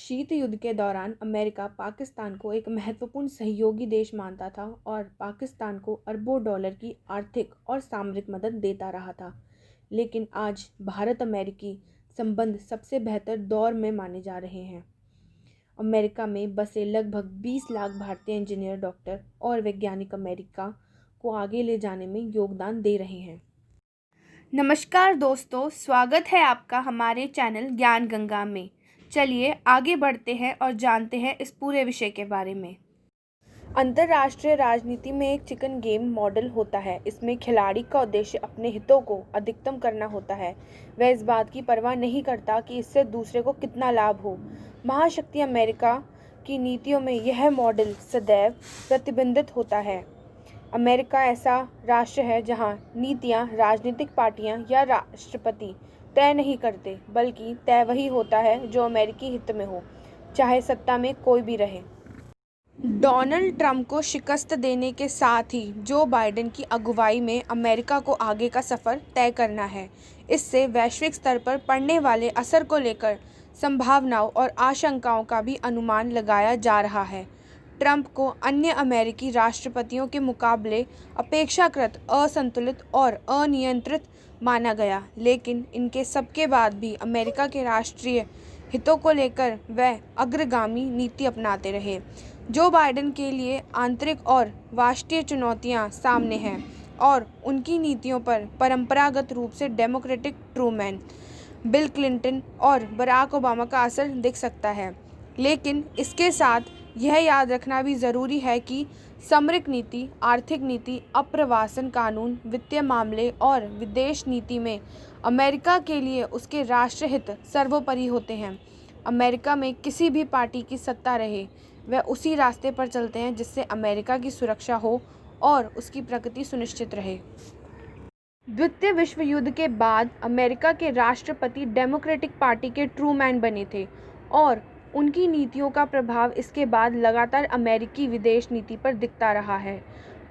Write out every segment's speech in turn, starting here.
शीत युद्ध के दौरान अमेरिका पाकिस्तान को एक महत्वपूर्ण सहयोगी देश मानता था और पाकिस्तान को अरबों डॉलर की आर्थिक और सामरिक मदद देता रहा था। लेकिन आज भारत अमेरिकी संबंध सबसे बेहतर दौर में माने जा रहे हैं। अमेरिका में बसे लगभग 20 लाख भारतीय इंजीनियर, डॉक्टर और वैज्ञानिक अमेरिका को आगे ले जाने में योगदान दे रहे हैं। नमस्कार दोस्तों, स्वागत है आपका हमारे चैनल ज्ञान गंगा में। चलिए आगे बढ़ते हैं और जानते हैं इस पूरे विषय के बारे में। अंतर्राष्ट्रीय राजनीति में एक चिकन गेम मॉडल होता है। इसमें खिलाड़ी का उद्देश्य अपने हितों को अधिकतम करना होता है। वह इस बात की परवाह नहीं करता कि इससे दूसरे को कितना लाभ हो। महाशक्ति अमेरिका की नीतियों में यह मॉडल सदैव प्रतिबिंबित होता है। अमेरिका ऐसा राष्ट्र है जहां नीतियां राजनीतिक पार्टियां या राष्ट्रपति तय नहीं करते, बल्कि तय वही होता है जो अमेरिकी हित में हो, चाहे सत्ता में कोई भी रहे। डोनाल्ड ट्रंप को शिकस्त देने के साथ ही जो बाइडेन की अगुवाई में अमेरिका को आगे का सफ़र तय करना है। इससे वैश्विक स्तर पर पड़ने वाले असर को लेकर संभावनाओं और आशंकाओं का भी अनुमान लगाया जा रहा है। ट्रंप को अन्य अमेरिकी राष्ट्रपतियों के मुकाबले अपेक्षाकृत असंतुलित और अनियंत्रित माना गया, लेकिन इनके सबके बाद भी अमेरिका के राष्ट्रीय हितों को लेकर वह अग्रगामी नीति अपनाते रहे। जो बाइडेन के लिए आंतरिक और राष्ट्रीय चुनौतियां सामने हैं और उनकी नीतियों पर परंपरागत रूप से डेमोक्रेटिक ट्रूमैन, बिल क्लिंटन और बराक ओबामा का असर दिख सकता है। लेकिन इसके साथ यह याद रखना भी ज़रूरी है कि सामरिक नीति, आर्थिक नीति, अप्रवासन कानून, वित्तीय मामले और विदेश नीति में अमेरिका के लिए उसके राष्ट्रहित सर्वोपरि होते हैं। अमेरिका में किसी भी पार्टी की सत्ता रहे, वह उसी रास्ते पर चलते हैं जिससे अमेरिका की सुरक्षा हो और उसकी प्रगति सुनिश्चित रहे। द्वितीय विश्व युद्ध के बाद अमेरिका के राष्ट्रपति डेमोक्रेटिक पार्टी के ट्रूमैन बने थे और उनकी नीतियों का प्रभाव इसके बाद लगातार अमेरिकी विदेश नीति पर दिखता रहा है।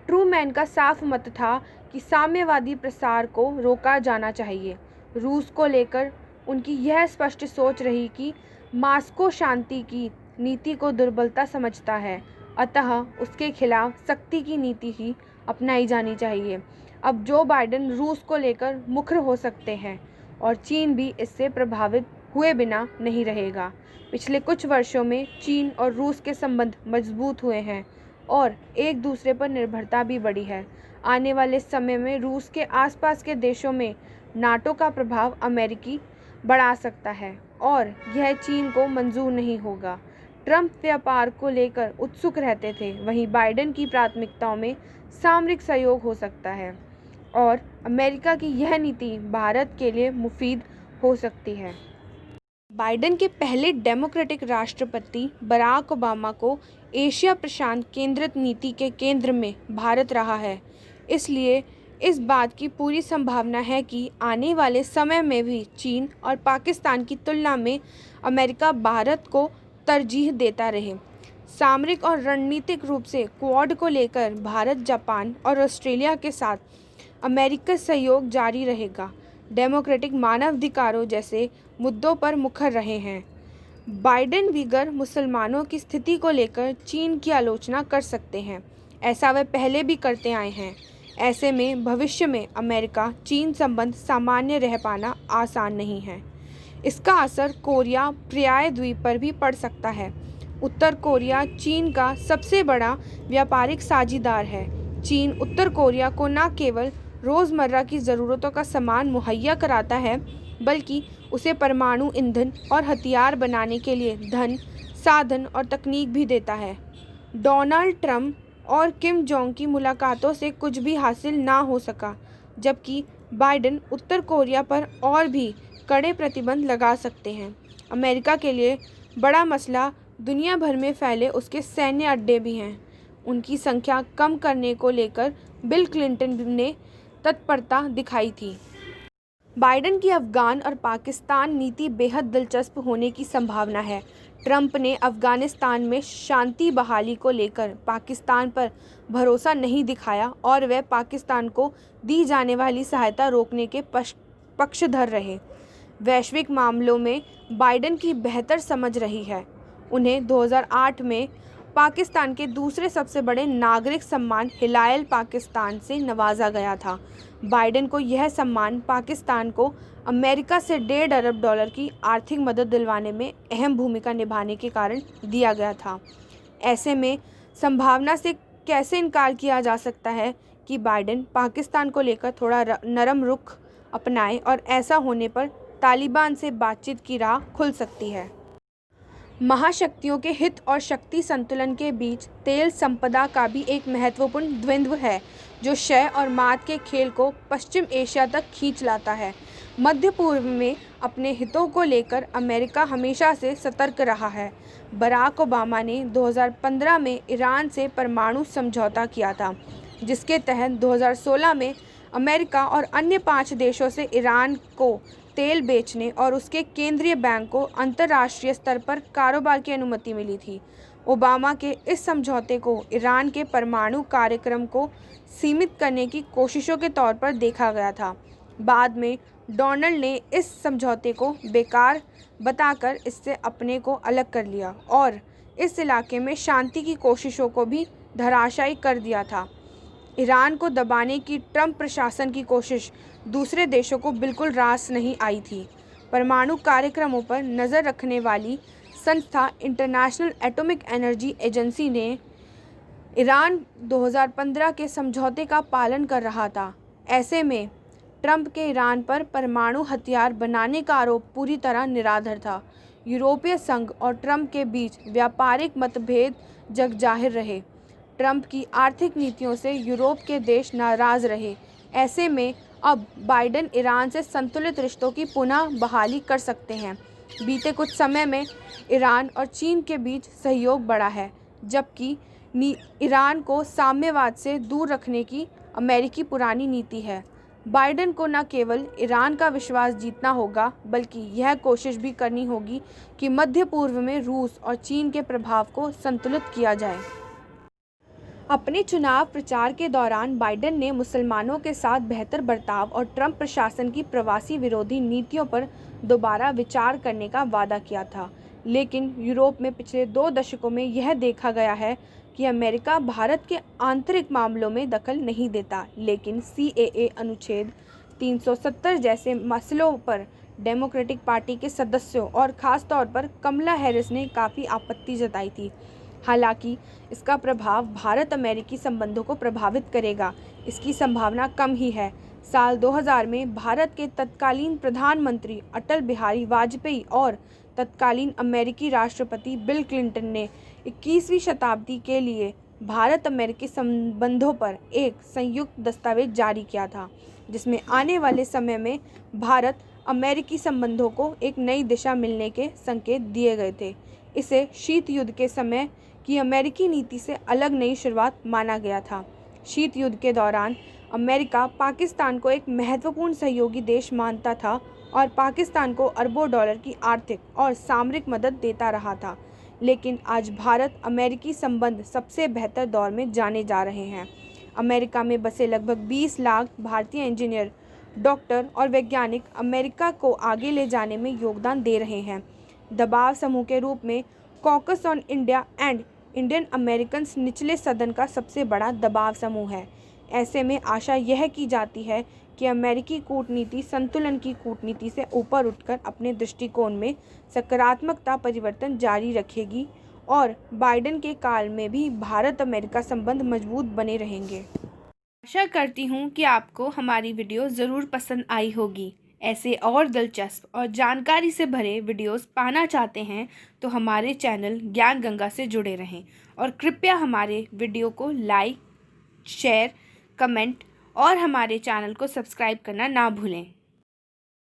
ट्रूमैन का साफ मत था कि साम्यवादी प्रसार को रोका जाना चाहिए। रूस को लेकर उनकी यह स्पष्ट सोच रही कि मास्को शांति की नीति को दुर्बलता समझता है, अतः उसके खिलाफ सख्ती की नीति ही अपनाई जानी चाहिए। अब जो बाइडेन रूस को लेकर मुखर हो सकते हैं और चीन भी इससे प्रभावित हुए बिना नहीं रहेगा। पिछले कुछ वर्षों में चीन और रूस के संबंध मजबूत हुए हैं और एक दूसरे पर निर्भरता भी बढ़ी है। आने वाले समय में रूस के आसपास के देशों में नाटो का प्रभाव अमेरिकी बढ़ा सकता है और यह चीन को मंजूर नहीं होगा। ट्रंप व्यापार को लेकर उत्सुक रहते थे, वहीं बाइडेन की प्राथमिकताओं में सामरिक सहयोग हो सकता है और अमेरिका की यह नीति भारत के लिए मुफीद हो सकती है। बाइडेन के पहले डेमोक्रेटिक राष्ट्रपति बराक ओबामा को एशिया प्रशांत केंद्रित नीति के केंद्र में भारत रहा है। इसलिए इस बात की पूरी संभावना है कि आने वाले समय में भी चीन और पाकिस्तान की तुलना में अमेरिका भारत को तरजीह देता रहे। सामरिक और रणनीतिक रूप से क्वाड को लेकर भारत, जापान और ऑस्ट्रेलिया के साथ अमेरिका सहयोग जारी रहेगा। डेमोक्रेटिक मानवाधिकारों जैसे मुद्दों पर मुखर रहे हैं। बाइडेन बिगर मुसलमानों की स्थिति को लेकर चीन की आलोचना कर सकते हैं, ऐसा वे पहले भी करते आए हैं। ऐसे में भविष्य में अमेरिका चीन संबंध सामान्य रह पाना आसान नहीं है। इसका असर कोरिया पर्याय द्वीप पर भी पड़ सकता है। उत्तर कोरिया चीन का सबसे बड़ा व्यापारिक साझीदार है। चीन उत्तर कोरिया को न केवल रोज़मर्रा की ज़रूरतों का सामान मुहैया कराता है, बल्कि उसे परमाणु ईंधन और हथियार बनाने के लिए धन, साधन और तकनीक भी देता है। डोनाल्ड ट्रंप और किम जोंग की मुलाकातों से कुछ भी हासिल ना हो सका, जबकि बाइडेन उत्तर कोरिया पर और भी कड़े प्रतिबंध लगा सकते हैं। अमेरिका के लिए बड़ा मसला दुनिया भर में फैले उसके सैन्य अड्डे भी हैं। उनकी संख्या कम करने को लेकर बिल क्लिंटन ने तत्परता दिखाई थी। बाइडेन की अफगान और पाकिस्तान नीति बेहद दिलचस्प होने की संभावना है। ट्रंप ने अफगानिस्तान में शांति बहाली को लेकर पाकिस्तान पर भरोसा नहीं दिखाया और वह पाकिस्तान को दी जाने वाली सहायता रोकने के पक्षधर रहे। वैश्विक मामलों में बाइडेन की बेहतर समझ रही है उन्हें 2008 में पाकिस्तान के दूसरे सबसे बड़े नागरिक सम्मान हिलाल पाकिस्तान से नवाजा गया था। बाइडेन को यह सम्मान पाकिस्तान को अमेरिका से $1.5 अरब की आर्थिक मदद दिलवाने में अहम भूमिका निभाने के कारण दिया गया था। ऐसे में संभावना से कैसे इनकार किया जा सकता है कि बाइडेन पाकिस्तान को लेकर थोड़ा नरम रुख अपनाए और ऐसा होने पर तालिबान से बातचीत की राह खुल सकती है। महाशक्तियों के हित और शक्ति संतुलन के बीच तेल संपदा का भी एक महत्वपूर्ण द्वंद्व है जो शय और मात के खेल को पश्चिम एशिया तक खींच लाता है। मध्य पूर्व में अपने हितों को लेकर अमेरिका हमेशा से सतर्क रहा है। बराक ओबामा ने 2015 में ईरान से परमाणु समझौता किया था, जिसके तहत 2016 में अमेरिका और अन्य 5 देशों से ईरान को तेल बेचने और उसके केंद्रीय बैंक को अंतर्राष्ट्रीय स्तर पर कारोबार की अनुमति मिली थी। ओबामा के इस समझौते को ईरान के परमाणु कार्यक्रम को सीमित करने की कोशिशों के तौर पर देखा गया था। बाद में डोनाल्ड ने इस समझौते को बेकार बताकर इससे अपने को अलग कर लिया और इस इलाके में शांति की कोशिशों को भी धराशायी कर दिया था। ईरान को दबाने की ट्रंप प्रशासन की कोशिश दूसरे देशों को बिल्कुल रास नहीं आई थी। परमाणु कार्यक्रमों पर नज़र रखने वाली संस्था इंटरनेशनल एटॉमिक एनर्जी एजेंसी ने ईरान 2015 के समझौते का पालन कर रहा था। ऐसे में ट्रंप के ईरान पर परमाणु हथियार बनाने का आरोप पूरी तरह निराधार था। यूरोपीय संघ और ट्रंप के बीच व्यापारिक मतभेद जगजाहिर रहे। ट्रंप की आर्थिक नीतियों से यूरोप के देश नाराज़ रहे। ऐसे में अब बाइडेन ईरान से संतुलित रिश्तों की पुनः बहाली कर सकते हैं। बीते कुछ समय में ईरान और चीन के बीच सहयोग बढ़ा है, जबकि ईरान को साम्यवाद से दूर रखने की अमेरिकी पुरानी नीति है। बाइडेन को न केवल ईरान का विश्वास जीतना होगा, बल्कि यह कोशिश भी करनी होगी कि मध्य पूर्व में रूस और चीन के प्रभाव को संतुलित किया जाए। अपने चुनाव प्रचार के दौरान बाइडेन ने मुसलमानों के साथ बेहतर बर्ताव और ट्रंप प्रशासन की प्रवासी विरोधी नीतियों पर दोबारा विचार करने का वादा किया था। लेकिन यूरोप में पिछले 2 दशकों में यह देखा गया है कि अमेरिका भारत के आंतरिक मामलों में दखल नहीं देता, लेकिन CAA अनुच्छेद 370 जैसे मसलों पर डेमोक्रेटिक पार्टी के सदस्यों और ख़ास तौर पर कमला हैरिस ने काफ़ी आपत्ति जताई थी। हालांकि इसका प्रभाव भारत अमेरिकी संबंधों को प्रभावित करेगा, इसकी संभावना कम ही है। साल 2000 में भारत के तत्कालीन प्रधानमंत्री अटल बिहारी वाजपेयी और तत्कालीन अमेरिकी राष्ट्रपति बिल क्लिंटन ने 21वीं शताब्दी के लिए भारत अमेरिकी संबंधों पर एक संयुक्त दस्तावेज जारी किया था, जिसमें आने वाले समय में भारत अमेरिकी संबंधों को एक नई दिशा मिलने के संकेत दिए गए थे। इसे शीत युद्ध के समय की अमेरिकी नीति से अलग नई शुरुआत माना गया था। शीत युद्ध के दौरान अमेरिका पाकिस्तान को एक महत्वपूर्ण सहयोगी देश मानता था और पाकिस्तान को अरबों डॉलर की आर्थिक और सामरिक मदद देता रहा था। लेकिन आज भारत अमेरिकी संबंध सबसे बेहतर दौर में जाने जा रहे हैं। अमेरिका में बसे लगभग 20 लाख भारतीय इंजीनियर, डॉक्टर और वैज्ञानिक अमेरिका को आगे ले जाने में योगदान दे रहे हैं। दबाव समूह के रूप में caucus on India and Indian Americans निचले सदन का सबसे बड़ा दबाव समूह है। ऐसे में आशा यह की जाती है कि अमेरिकी कूटनीति संतुलन की कूटनीति से ऊपर उठकर अपने दृष्टिकोण में सकारात्मकता परिवर्तन जारी रखेगी और बाइडेन के काल में भी भारत अमेरिका संबंध मजबूत बने रहेंगे। आशा करती हूँ कि आपको हमारी वीडियो ज़रूर पसंद आई होगी। ऐसे और दिलचस्प और जानकारी से भरे वीडियोस पाना चाहते हैं तो हमारे चैनल ज्ञान गंगा से जुड़े रहें और कृपया हमारे वीडियो को लाइक, शेयर, कमेंट और हमारे चैनल को सब्सक्राइब करना ना भूलें।